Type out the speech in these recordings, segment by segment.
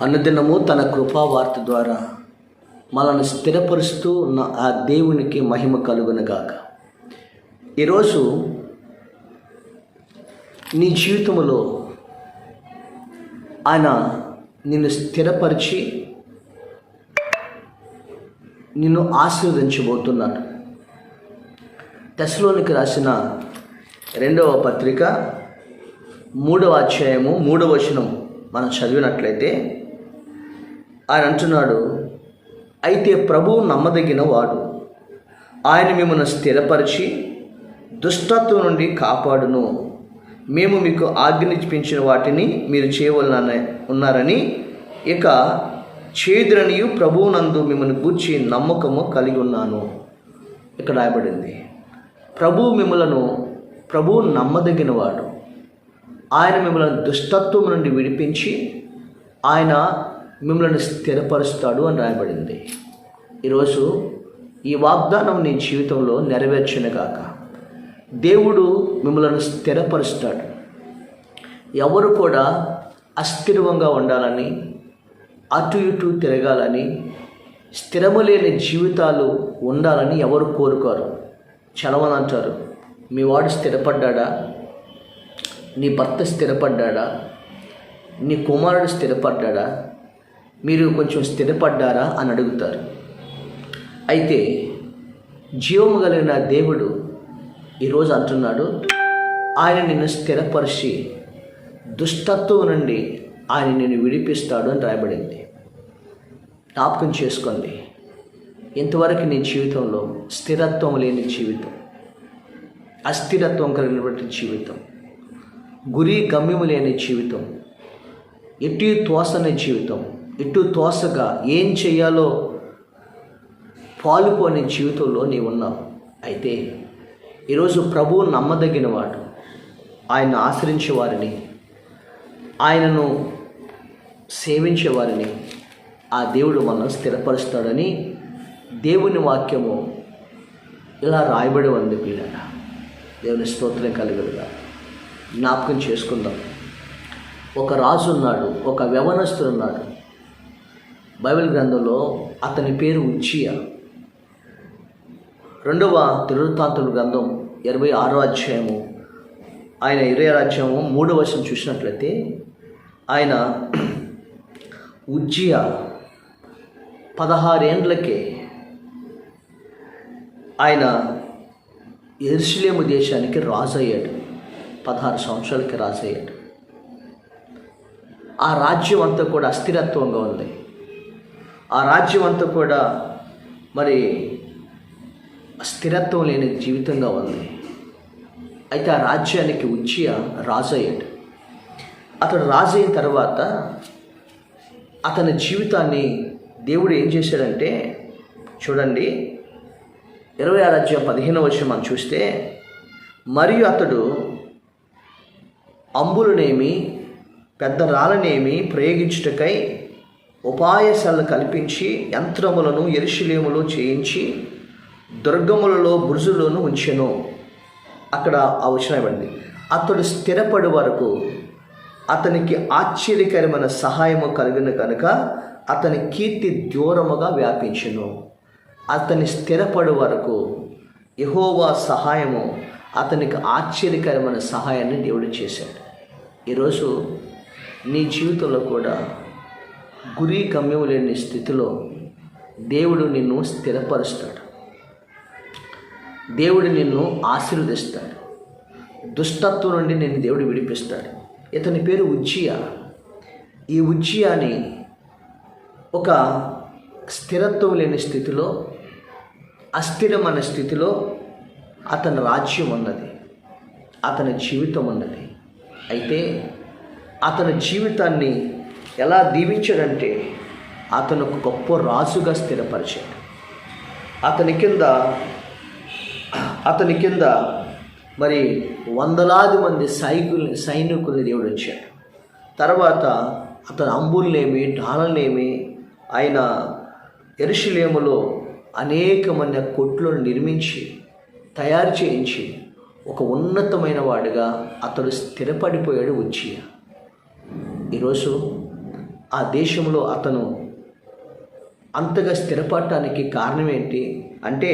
అనుదినము తన కృపా వార్త ద్వారా మనల్ని స్థిరపరుస్తూ ఉన్న ఆ దేవునికి మహిమ కలుగునుగాక. ఈరోజు నీ జీవితంలో ఆయన నిన్ను స్థిరపరిచి నిన్ను ఆశీర్వదించబోతున్నాడు. తెస్సలోనికి రాసిన 2వ పత్రిక 3వ అధ్యాయము 3వ వచనం మనం చదివినట్లయితే ఆయన అంటున్నాడు, అయితే ప్రభువు నమ్మదగిన వాడు, ఆయన మిమ్మల్ని స్థిరపరిచి దుష్టత్వం నుండి కాపాడును. మేము మీకు ఆజ్ఞాపించిన వాటిని మీరు చేయవలన ఉన్నారని ఇక చేదురనియు ప్రభువునందు మిమ్మల్ని గూర్చి నమ్మకము కలిగి ఉన్నాను. ఇక్కడ రాయబడింది, ప్రభువు నమ్మదగిన వాడు, ఆయన మిమ్మల్ని దుష్టత్వం నుండి విడిపించి ఆయన మిమ్మల్ని స్థిరపరుస్తాడు అని రాయబడింది. ఈరోజు ఈ వాగ్దానం నీ జీవితంలో నెరవేర్చునుగాక. దేవుడు మిమ్మల్ని స్థిరపరుస్తాడు. ఎవరు కూడా అస్థిరంగా ఉండాలని, అటు ఇటు తిరగాలని, స్థిరము లేని జీవితాలు ఉండాలని ఎవరు కోరుకోరు. చాలామంది అంటారు, మీ వాడు స్థిరపడ్డా, నీ భర్త స్థిరపడ్డా, నీ కుమారుడు స్థిరపడ్డా, మీరు కొంచెం స్థిరపడ్డారా అని అడుగుతారు. అయితే జీవము కలిగిన దేవుడు ఈరోజు అంటున్నాడు, ఆయన నిన్ను స్థిరపరిచి దుష్టత్వం నుండి ఆయన నిన్ను విడిపిస్తాడు అని రాయబడింది. జ్ఞాపకం చేసుకోండి, ఇంతవరకు నీ జీవితంలో స్థిరత్వం లేని జీవితం, అస్థిరత్వం కలిగినటువంటి జీవితం, గురి గమ్యము లేని జీవితం, ఎటు తోసని జీవితం, ఎటు తోసగా ఏం చేయాలో పాలుపోని జీవితంలో నీవు ఉన్నావు. అయితే ఈరోజు ప్రభువు నమ్మదగిన వాడు, ఆయన ఆశ్రయించేవారిని, ఆయనను సేవించేవారిని ఆ దేవుడు మనల్ని స్థిరపరుస్తాడని దేవుని వాక్యము ఇలా రాయబడి ఉంది. పిల్లల దేవుని స్తోత్రం కలుగునుగా. జ్ఞాపకం చేసుకుందాం. ఒక రాజు ఉన్నాడు, ఒక యవనస్తుడు ఉన్నాడు. బైబిల్ గ్రంథంలో అతని పేరు ఉజ్జియా. 2వ దినవృత్తాంతముల గ్రంథం 26వ అధ్యాయము 26వ అధ్యాయము 3వ వచనం చూసినట్లయితే ఆయన ఉజ్జియా 16 ఏండ్లకే ఆయన యెరూషలేము దేశానికి రాజు అయ్యాడు. 16 సంవత్సరాలకి రాజు అయ్యాడు. ఆ రాజ్యం అంతా కూడా అస్థిరత్వంగా ఉంది. ఆ రాజ్యం అంతా కూడా మరి స్థిరత్వం లేని జీవితంగా ఉంది. అయితే ఆ రాజ్యానికి ఉజ్జియా రాజు అయ్యాడు. అతడు రాజు అయిన తర్వాత అతని జీవితాన్ని దేవుడు ఏం చేశాడంటే, చూడండి 26వ అధ్యాయం 15వ వచనం మనం చూస్తే, మరియు అతడు అంబులనేమి పెద్ద రాళ్ళనేమి ప్రయోగించుటకై ఉపాయశాలను కల్పించి యంత్రములను యెరూషలేములో చేయించి దుర్గములలో బురుజులను ఉంచెను. అక్కడ ఆ వచనం ఇవ్వండి, అతడు స్థిరపడి వరకు అతనికి ఆశ్చర్యకరమైన సహాయము కలిగిన కనుక అతని కీర్తి దూరముగా వ్యాపించెను. అతని స్థిరపడి వరకు యెహోవా సహాయము అతనికి ఆశ్చర్యకరమైన సహాయాన్ని దేవుడు చేశాడు. ఈరోజు నీ జీవితంలో కూడా గురి గమ్యం లేని స్థితిలో దేవుడు నిన్ను స్థిరపరుస్తాడు. దేవుడు నిన్ను ఆశీర్వదిస్తాడు. దుష్టత్వం నుండి నిన్ను దేవుడు విడిపిస్తాడు. ఇతని పేరు ఉజ్జియా. ఈ ఉజ్జియాని ఒక స్థిరత్వం లేని స్థితిలో, అస్థిరమైన స్థితిలో అతని రాజ్యం ఉన్నది, అతని జీవితం ఉన్నది. అయితే అతని జీవితాన్ని ఎలా దీవించాడంటే, అతను ఒక గొప్ప రాజుగా స్థిరపరిచాడు. అతని కింద మరి వందలాది మంది సైనికుల్ని దేవుడు వచ్చాడు. తర్వాత అతను అంబుల్నేమి డాలనేమి ఆయన యెరూషలేములో అనేకమైన కొట్లను నిర్మించి తయారు చేయించి ఒక ఉన్నతమైన వాడిగా అతడు స్థిరపడిపోయాడు ఉజ్జియా. ఈరోజు ఆ దేశంలో అతను అంతగా స్థిరపడటానికి కారణం ఏంటి అంటే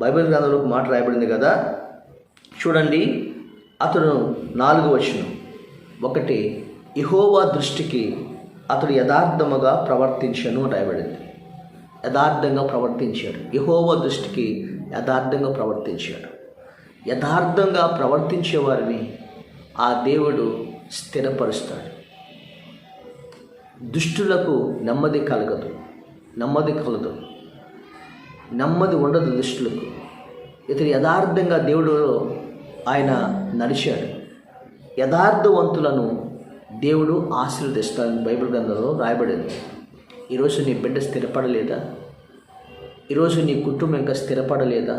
బైబిల్ గ్రంథంలో ఒక మాట రాయబడింది కదా, చూడండి. అతను 4వ వచనం, 1 యెహోవా దృష్టికి అతడు యథార్థముగా ప్రవర్తించను రాయబడింది. యథార్థంగా ప్రవర్తించాడు. యెహోవా దృష్టికి యథార్థంగా ప్రవర్తించాడు. యథార్థంగా ప్రవర్తించే వారిని ఆ దేవుడు స్థిరపరుస్తాడు. దుష్టులకు నెమ్మది కలగదు, నెమ్మది ఉండదు దుష్టులకు. ఇతను యథార్థంగా దేవుడు ఆయన నడిచాడు. యథార్థవంతులను దేవుడు ఆశీర్వదిస్తాడని బైబిల్ గ్రంథంలో రాయబడింది. ఈరోజు నీ బిడ్డ స్థిరపడలేదా? ఈరోజు నీ కుటుంబం ఇంకా స్థిరపడలేదా?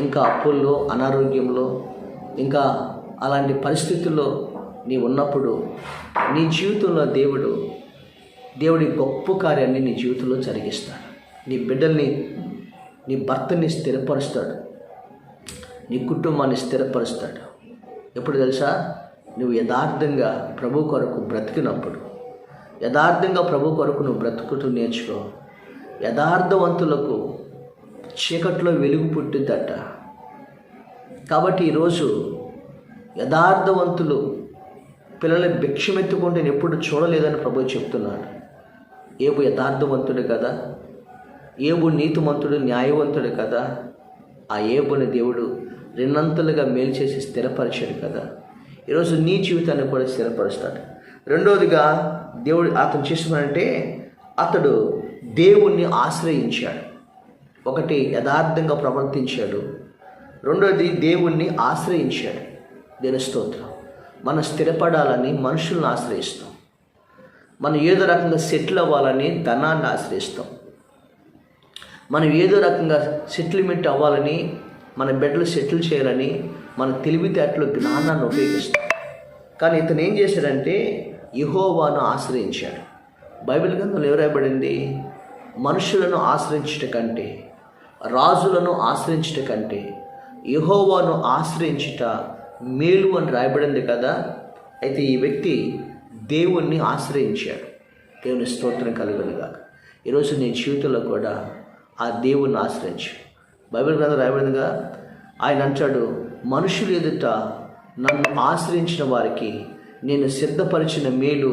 ఇంకా అప్పుల్లో, అనారోగ్యంలో, ఇంకా అలాంటి పరిస్థితుల్లో నీ ఉన్నప్పుడు నీ జీవితంలో దేవుడి గొప్ప కార్యాన్ని నీ జీవితంలో జరిగిస్తాడు. నీ బిడ్డల్ని, నీ భర్తని స్థిరపరుస్తాడు, నీ కుటుంబాన్ని స్థిరపరుస్తాడు. ఎప్పుడు తెలుసా? నువ్వు యథార్థంగా ప్రభు కొరకు బ్రతికినప్పుడు. యథార్థంగా ప్రభు కొరకు నువ్వు బ్రతుకుతూ నేర్చుకో. యథార్థవంతులకు చీకట్లో వెలుగు పుట్టిద్దట. కాబట్టి ఈరోజు యథార్థవంతులు పిల్లల భిక్షమెత్తుకుంటే నేను ఎప్పుడు చూడలేదని ప్రభు చెప్తున్నాడు. ఏబు యథార్థవంతుడు కదా, ఏబు నీతిమంతుడు, న్యాయవంతుడు కదా. ఆ ఏబుని దేవుడు రెండంతలుగా మేలు చేసి స్థిరపరిచాడు కదా. ఈరోజు నీ జీవితాన్ని కూడా స్థిరపరుస్తాడు. రెండవదిగా దేవుడు అతను చేస్తున్నాడంటే అతడు దేవుణ్ణి ఆశ్రయించాడు. 1 యథార్థంగా ప్రవర్తించాడు, రెండోది దేవుణ్ణి ఆశ్రయించాడు. దేవుని స్తోత్రం. మనం స్థిరపడాలని మనుషులను ఆశ్రయిస్తాం. మనం ఏదో రకంగా సెటిల్ అవ్వాలని ధనాన్ని ఆశ్రయిస్తాం. మనం ఏదో రకంగా సెటిల్మెంట్ అవ్వాలని, మన బిడ్డలు సెటిల్ చేయాలని మన తెలివితేటలు, జ్ఞానాన్ని ఉపయోగిస్తాం. కానీ ఇతను ఏం చేశాడంటే యెహోవాను ఆశ్రయించాడు. బైబిల్ గ్రంథంలో ఎవరైబడింది? మనుషులను ఆశ్రయించుట కంటే, రాజులను ఆశ్రయించుట కంటే యెహోవాను ఆశ్రయించుట మేలు అని రాయబడింది కదా. అయితే ఈ వ్యక్తి దేవుణ్ణి ఆశ్రయించాడు. దేవుని స్తోత్రం కలుగునుగాక. ఈరోజు నీ జీవితంలో కూడా ఆ దేవుణ్ణి ఆశ్రయించు. బైబిల్ గ్రంథం రాయబడిందిగా, ఆయన అంటాడు, మనుషులు ఎదుట నన్ను ఆశ్రయించిన వారికి నేను సిద్ధపరిచిన మేలు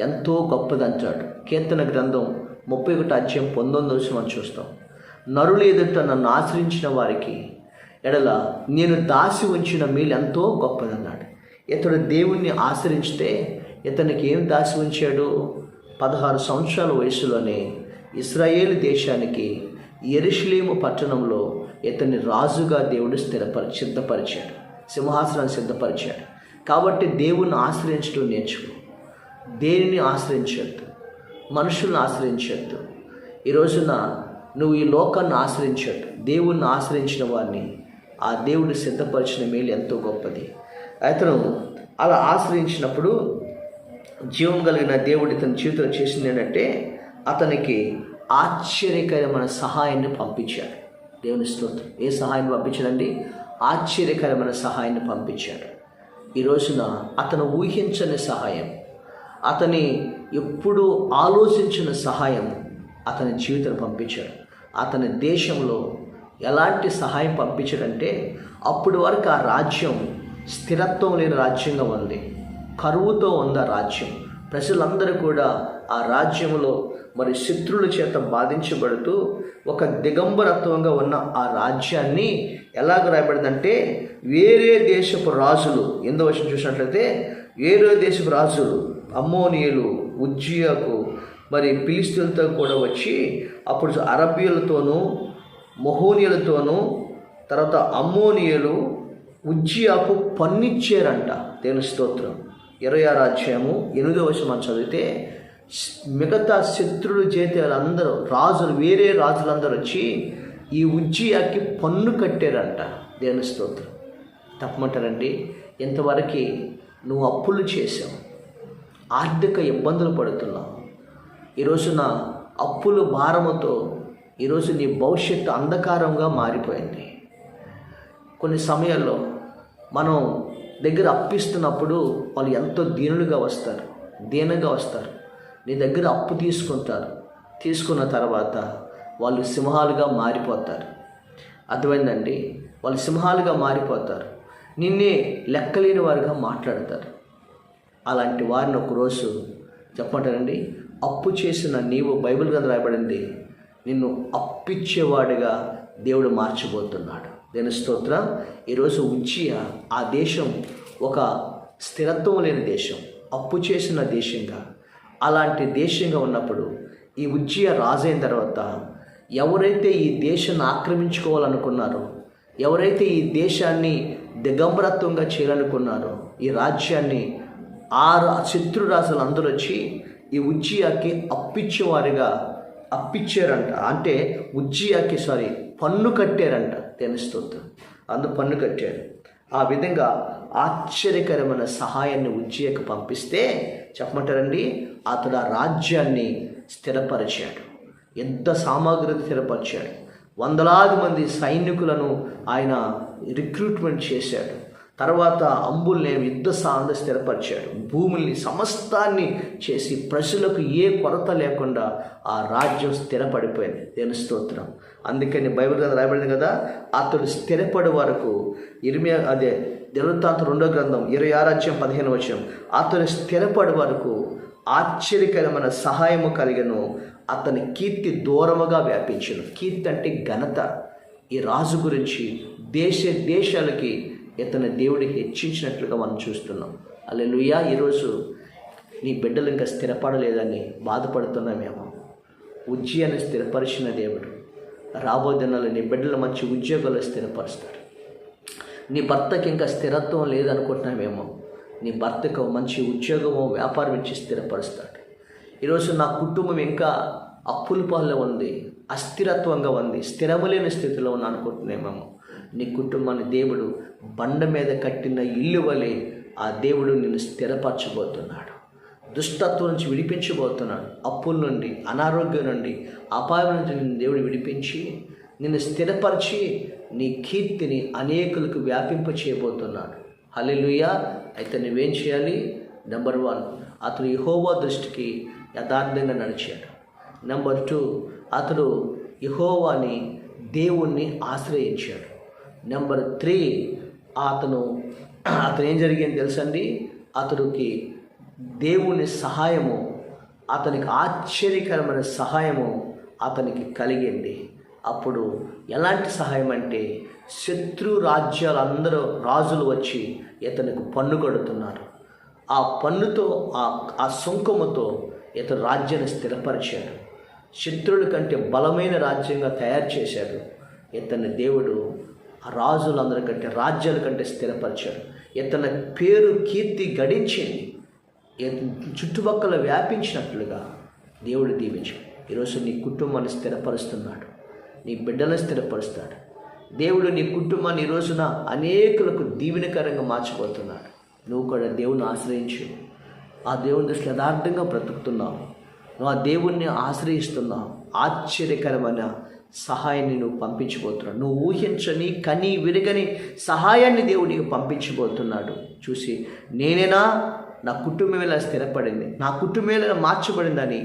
ఎంతో గొప్పదంటాడు. కీర్తన గ్రంథం 31:19 మనం చూస్తాం. నరులు ఎదుట నన్ను ఆశ్రయించిన వారికి ఎడల నేను దాసి ఉంచిన మేలు ఎంతో గొప్పదన్నాడు. ఇతడు దేవుణ్ణి ఆశ్రయించితే ఇతనికి ఏం దాసి ఉంచాడు? 16 సంవత్సరాల వయసులోనే ఇశ్రాయేలు దేశానికి యెరూషలేము పట్టణంలో ఇతన్ని రాజుగా దేవుడు సిద్ధపరిచాడు, సింహాసనాన్ని సిద్ధపరిచాడు. కాబట్టి దేవుణ్ణి ఆశ్రయించడం నేర్చుకో. దేనిని ఆశ్రయించద్దు, మనుషులను ఆశ్రయించద్దు. ఈ రోజున నువ్వు ఈ లోకాన్ని ఆశ్రయించద్దు, దేవుణ్ణి ఆశ్రయించిన వారిని ఆ దేవుడు సిద్ధపరిచిన మేలు ఎంతో గొప్పది. అతను అలా ఆశ్రయించినప్పుడు జీవం కలిగిన దేవుడు ఇతని జీవితంలో చేసింది ఏంటంటే అతనికి ఆశ్చర్యకరమైన సహాయాన్ని పంపించాడు. దేవుని స్తోత్రం. ఏ సహాయాన్ని పంపించాడండి? ఆశ్చర్యకరమైన సహాయాన్ని పంపించాడు. ఈ రోజున అతను ఊహించని సహాయం, అతని ఎప్పుడు ఆలోచించిన సహాయం అతని జీవితం పంపించాడు. అతని దేశంలో ఎలాంటి సహాయం పంపించాడంటే అప్పటి వరకు ఆ రాజ్యం స్థిరత్వం లేని రాజ్యంగా ఉంది, కరువుతో ఉంది ఆ రాజ్యం. ప్రజలందరూ కూడా ఆ రాజ్యంలో మరి శత్రువుల చేత బాధించబడుతూ ఒక దిగంబరత్వంగా ఉన్న ఆ రాజ్యాన్ని ఎలాగ రాయబడిందంటే వేరే దేశపు రాజులు, 8వ వచనం చూసినట్లయితే వేరే దేశపు రాజులు అమ్మోనియులు ఉజ్జియాకు మరి ఫిలిష్తీయులతో కూడా వచ్చి అప్పుడు అరబీయులతోనూ మొహోనియులతోనూ తర్వాత అమ్మోనియులు ఉజ్జియాకు పన్నిచ్చారంట. దేవుని స్తోత్రం. 26వ అధ్యాయము 8వ వచనం మనం చదివితే మిగతా శత్రువుల చేతులందరూ రాజులు, వేరే రాజులందరూ వచ్చి ఈ ఉజ్జియాకి పన్ను కట్టారంట. దేవుని స్తోత్రం. తప్పమంటారండి? ఇంతవరకు నువ్వు అప్పులు చేసావు, ఆర్థిక ఇబ్బందులు పడుతున్నావు. ఈరోజున అప్పులు భారముతో ఈరోజు నీ భవిష్యత్తు అంధకారంగా మారిపోయింది. కొన్ని సమయాల్లో మనం దగ్గర అప్పిస్తున్నప్పుడు వాళ్ళు ఎంతో దీనంగా వస్తారు. నీ దగ్గర అప్పు తీసుకుంటారు. తీసుకున్న తర్వాత వాళ్ళు సింహాలుగా మారిపోతారు. అర్థమైందండి? వాళ్ళు సింహాలుగా మారిపోతారు. నిన్నే లెక్కలేని వారుగా మాట్లాడతారు. అలాంటి వారిని ఒకరోజు చెప్పమంటారండి, అప్పు చేసిన నీవు, బైబిల్ గ్రంథం రాయబడింది, నిన్ను అప్పిచ్చేవాడిగా దేవుడు మార్చబోతున్నాడు. దేని స్తోత్రం. ఈరోజు ఉజ్జియా ఆ దేశం ఒక స్థిరత్వం లేని దేశం, అప్పు చేసిన దేశంగా, అలాంటి దేశంగా ఉన్నప్పుడు ఈ ఉజ్జియా రాజైన తర్వాత ఎవరైతే ఈ దేశాన్ని ఆక్రమించుకోవాలనుకున్నారో, ఎవరైతే ఈ దేశాన్ని దిగంబరత్వంగా చేయాలనుకున్నారో, ఈ రాజ్యాన్ని శత్రు రాజులు అందరూ వచ్చి ఈ ఉజ్జియాకి అప్పిచ్చారంట. అంటే ఉజ్జియాకి పన్ను కట్టారంట. తెలుస్తుంది, అందుకు పన్ను కట్టారు. ఆ విధంగా ఆశ్చర్యకరమైన సహాయాన్ని ఉజ్జియాకి పంపిస్తే చెప్పమంటారండి, అతడు ఆ రాజ్యాన్ని స్థిరపరిచాడు. ఎంత సామాగ్రిని స్థిరపరిచాడు. వందలాది మంది సైనికులను ఆయన రిక్రూట్మెంట్ చేశాడు. తర్వాత అంబుల్ని యుద్ధ సాధన స్థిరపరిచాడు. భూముల్ని సమస్తాన్ని చేసి ప్రజలకు ఏ కొరత లేకుండా ఆ రాజ్యం స్థిరపడిపోయింది. దేవుని స్తోత్రం. అందుకని బైబిల్ గ్రంథం రాయబడింది కదా, అతడు స్థిరపడే వరకు దినవృత్తాంతం 2వ గ్రంథం 26:15 అతడు స్థిరపడే వరకు ఆశ్చర్యకరమైన సహాయము కలిగను, అతని కీర్తి దూరముగా వ్యాపించను. కీర్తి అంటే ఘనత. ఈ రాజు గురించి దేశాలకి ఇతని దేవుడికి హెచ్చించినట్లుగా మనం చూస్తున్నాం. హల్లెలూయా. ఈరోజు నీ బిడ్డలు ఇంకా స్థిరపడలేదని బాధపడుతున్నామేమో. ఉజ్జియాని స్థిరపరిచిన దేవుడు రాబోయే దినాల్లో నీ బిడ్డలు మంచి ఉద్యోగాలు స్థిరపరుస్తాడు. నీ భర్తకి ఇంకా స్థిరత్వం లేదనుకుంటున్నామేమో, నీ భర్తకు మంచి ఉద్యోగమో వ్యాపారం ఇచ్చి స్థిరపరుస్తాడు. ఈరోజు నా కుటుంబం ఇంకా అప్పుల పాల్లో ఉంది, అస్థిరత్వంగా ఉంది, స్థిరమలేని స్థితిలో ఉన్నా అనుకుంటున్నామేమో, నీ కుటుంబాన్ని దేవుడు బండ మీద కట్టిన ఇల్లు వలె ఆ దేవుడు నిన్ను స్థిరపరచబోతున్నాడు. దుష్టత్వం నుంచి విడిపించబోతున్నాడు. అప్పుల నుండి, అనారోగ్యం నుండి, అపాయం నుంచి నిన్ను దేవుడు విడిపించి నిన్ను స్థిరపరిచి నీ కీర్తిని అనేకులకు వ్యాపింప చేయబోతున్నాడు. హల్లెలూయా. అయితే నువ్వేం చేయాలి? నెంబర్ 1, అతడు యెహోవా దృష్టికి యథార్థంగా నడిచాడు. నెంబర్ 2, అతడు యెహోవాని దేవుణ్ణి ఆశ్రయించాడు. నెంబర్ 3, అతను ఏం జరిగింది తెలుసండి, అతడికి దేవుని సహాయము, అతనికి ఆశ్చర్యకరమైన సహాయము అతనికి కలిగింది. అప్పుడు ఎలాంటి సహాయం అంటే, శత్రు రాజ్యాలందరూ రాజులు వచ్చి ఇతనికి పన్ను కడుతున్నారు. ఆ పన్నుతో ఆ సుంకముతో ఇతను రాజ్యాన్ని స్థిరపరిచాడు. శత్రువుల కంటే బలమైన రాజ్యంగా తయారు చేశాడు. ఇతన్ని దేవుడు రాజులందరికంటే, రాజ్యాల కంటే స్థిరపరిచాడు. ఇతని పేరు కీర్తి గడించింది, చుట్టుపక్కల వ్యాపించినట్లుగా దేవుడు దీవించాడు. ఈరోజు నీ కుటుంబాన్ని స్థిరపరుస్తున్నాడు, నీ బిడ్డలను స్థిరపరుస్తాడు. దేవుడు నీ కుటుంబాన్ని ఈ రోజున అనేకులకు దీవెనకరంగా మార్చిపోతున్నాడు. నువ్వు కూడా దేవుని ఆశ్రయించు. ఆ దేవుని దృష్టిలో యథార్థంగా బ్రతుకుతున్నావు. నువ్వు ఆ దేవుణ్ణి ఆశ్రయిస్తున్నావు. ఆశ్చర్యకరమైన సహాయాన్ని నువ్వు పంపించబోతున్నాడు. నువ్వు ఊహించని కని విరగని సహాయాన్ని దేవుడు నీకు పంపించబోతున్నాడు. చూసి నేనేనా, నా కుటుంబం ఇలా స్థిరపడింది, నా కుటుంబం ఇలా మార్చబడిందని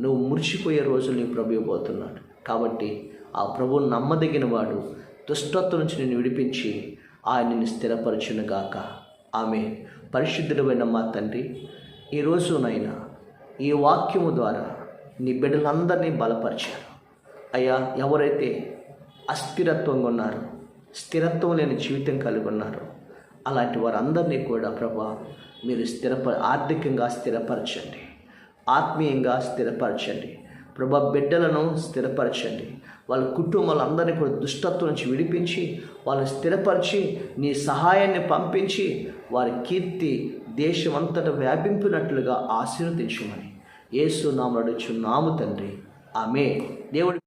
నువ్వు మురిసిపోయే రోజులు నీ ప్రభు ఇవ్వబోతున్నాడు. కాబట్టి ఆ ప్రభువును నమ్మదగిన వాడు దుష్టత్వం నుంచి నిన్ను విడిపించి ఆయన నిన్ను స్థిరపరచునుగాక. ఆమె. పరిశుద్ధుడైన మా తండ్రి, ఈరోజునైనా ఈ వాక్యము ద్వారా నీ బిడ్డలందరినీ బలపరిచారు. అయ్యా, ఎవరైతే అస్థిరత్వంగా ఉన్నారో, స్థిరత్వం లేని జీవితం కలిగి ఉన్నారో, అలాంటి వారందరినీ కూడా ప్రభా మీరు ఆర్థికంగా స్థిరపరచండి, ఆత్మీయంగా స్థిరపరచండి. ప్రభా బిడ్డలను స్థిరపరచండి. వాళ్ళ కుటుంబాలందరినీ కూడా దుష్టత్వం నుంచి విడిపించి వాళ్ళని స్థిరపరిచి నీ సహాయాన్ని పంపించి వారి కీర్తి దేశం అంతటా వ్యాపింపినట్లుగా ఆశీర్వదించమని యేసు నామమున అడుగుచున్నాము తండ్రి. ఆమేన్. దేవుడు